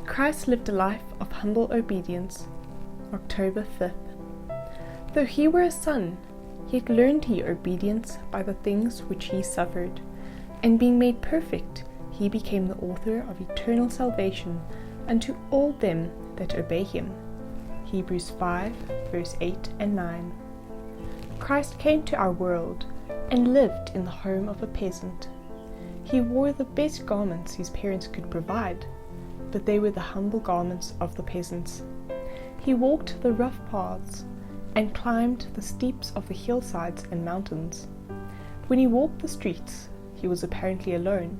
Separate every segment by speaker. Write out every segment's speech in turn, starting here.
Speaker 1: Christ lived a life of humble obedience. October 5th. Though he were a son, yet learned he obedience by the things which he suffered, and being made perfect, he became the author of eternal salvation unto all them that obey him. Hebrews 5, verse 8 and 9. Christ came to our world and lived in the home of a peasant. He wore the best garments his parents could provide, but they were the humble garments of the peasants. He walked the rough paths and climbed the steeps of the hillsides and mountains. When he walked the streets, he was apparently alone,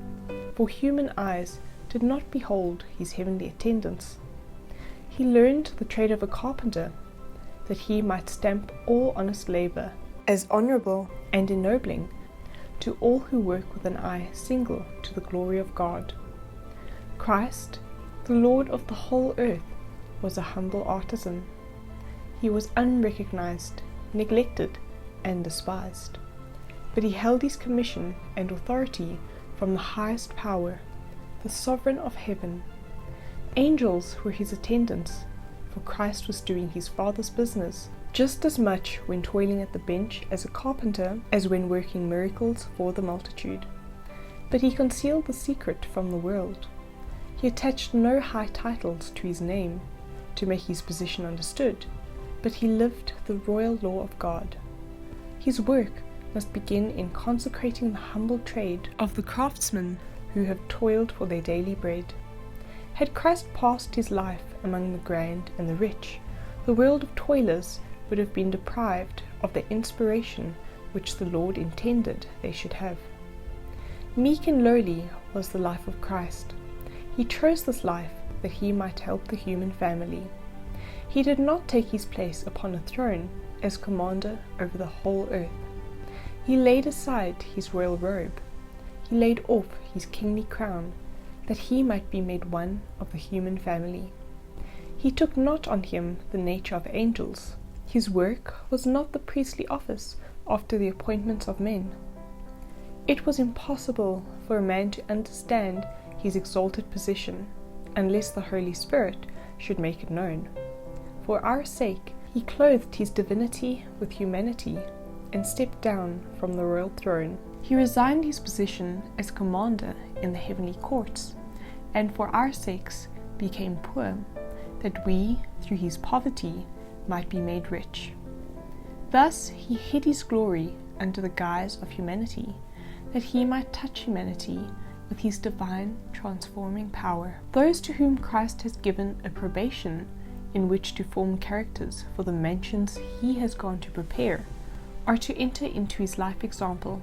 Speaker 1: for human eyes did not behold his heavenly attendants. He learned the trade of a carpenter, that he might stamp all honest labour as honourable and ennobling to all who work with an eye single to the glory of God. Christ, the Lord of the whole earth, was a humble artisan. He was unrecognized, neglected, and despised. But he held his commission and authority from the highest power, the sovereign of heaven. Angels were his attendants, for Christ was doing his Father's business, just as much when toiling at the bench as a carpenter as when working miracles for the multitude. But he concealed the secret from the world. He attached no high titles to his name to make his position understood, but he lived the royal law of God. His work must begin in consecrating the humble trade of the craftsmen who have toiled for their daily bread. Had Christ passed his life among the grand and the rich, the world of toilers would have been deprived of the inspiration which the Lord intended they should have. Meek and lowly was the life of Christ. He chose this life that he might help the human family. He did not take his place upon a throne as commander over the whole earth. He laid aside his royal robe. He laid off his kingly crown, that he might be made one of the human family. He took not on him the nature of angels. His work was not the priestly office after the appointments of men. It was impossible for a man to understand his exalted position unless the Holy Spirit should make it known. For our sake, he clothed his divinity with humanity and stepped down from the royal throne. He resigned his position as commander in the heavenly courts, and for our sakes became poor, that we, through his poverty, might be made rich. Thus he hid his glory under the guise of humanity, that he might touch humanity with his divine transforming power. Those to whom Christ has given a probation in which to form characters for the mansions he has gone to prepare are to enter into his life example